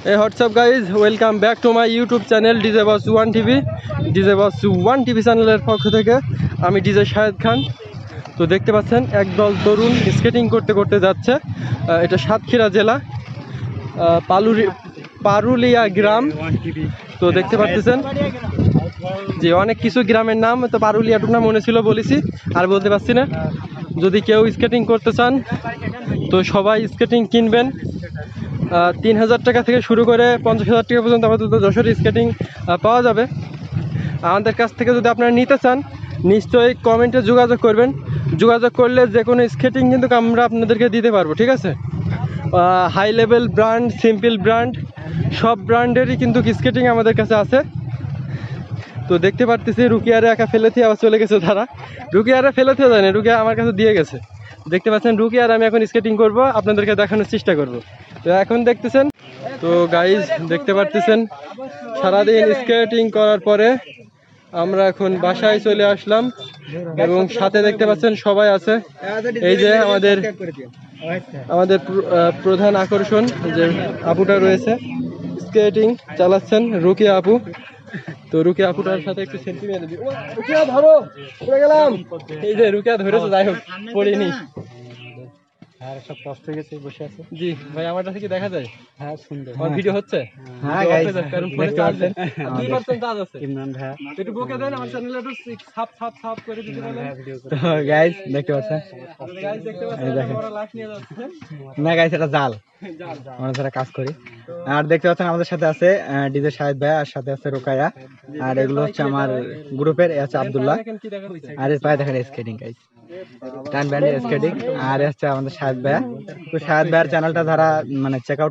Hey, what's up guys? Welcome back to my YouTube channel DJ Boss 1 TV. DJ Boss 1 TV চ্যানেলের পক্ষ থেকে আমি DJ Shahed খান। তো দেখতে পাচ্ছেন একদল তরুণ স্কেটিং করতে করতে যাচ্ছে। এটা সাতক্ষীরা জেলা পারুলিয়া গ্রাম। তো দেখতে পাচ্ছেন যে অনেক কিছু গ্রামের নাম, তো পারুলিয়াটুক নাম মনে ছিল বলেছি, আর বলতে পারছি না। যদি কেউ স্কেটিং করতে চান তো সবাই স্কেটিং কিনবেন। 3000 টাকা থেকে শুরু করে 50,000 টাকা পর্যন্ত আমাদের যশোর স্কেটিং পাওয়া যাবে। আমাদের কাছ থেকে যদি আপনারা নিতে চান নিশ্চয়ই কমেন্টে যোগাযোগ করবেন। যোগাযোগ করলে যে কোনো স্কেটিং কিন্তু আমরা আপনাদেরকে দিতে পারবো, ঠিক আছে? High level brand, simple brand, সব ব্র্যান্ডেরই কিন্তু স্কেটিং আমাদের কাছে আছে। তো দেখতে পারতেছি রুকিয়ারে একা ফেলেছি, আবার চলে গেছে তারা। রুকিয়ারে ফেলেতে যায় না, রুকিয়া আমার কাছে দিয়ে গেছে। দেখতে পাচ্ছেন রুকিয়ার আমি এখন স্কেটিং করব, আপনাদেরকে দেখানোর চেষ্টা করব। তো এখন দেখতেছেন, তো গাইজ দেখতে পারতেছেন সারাদিন স্কেটিং করার পরে আমরা এখন বাসায় চলে আসলাম এবং সাথে দেখতে পাচ্ছেন সবাই আছে। এই যে আমাদের প্রধান আকর্ষণ যে আপুটা রয়েছে, স্কেটিং চালাচ্ছেন রুকিয়া আপু। তো রুকিয়া আপুটার সাথে একটু সেলফি মেরে দিই। রুকিয়া ধরো, পড়ে গেলাম। এই যে রুকিয়া ধরেছে, যাই হোক পড়িনি। আর সব কষ্ট হয়ে গেছে, বসে আছে। জি ভাই, আমার কাছে কি দেখা যায়? হ্যাঁ, সুন্দর। আমার ভিডিও হচ্ছে? হ্যাঁ গাইস, কারণ ফোনে চার্জ দেন, 2% চার্জ আছে। ইমরান ভাই একটু বকে দেন, আমার চ্যানেলে একটু সাব করে দিতে বলেন। তো গাইস দেখতে পাচ্ছেন, গাইস দেখতে পাচ্ছেন আমরা লাশ নিয়ে যাচ্ছে। না গাইস এটা জাল, আমরা যারা কাজ করি। আর দেখতে পাচ্ছেন আমাদের সাথে আছে ডিজে শাহেদ ভাই, আর সাথে আছে রোকায়া, আর এগুলো হচ্ছে আমার গ্রুপের, আছে আব্দুল্লাহ। আর এর পায়ে দেখেন স্কেটিং গাইস, টান ব্যান্ড স্কেটিং। আর হচ্ছে আমাদের শাহেদ ভাই। তো শাহেদ ভাইয়ের চ্যানেলটা যারা মানে চেক আউট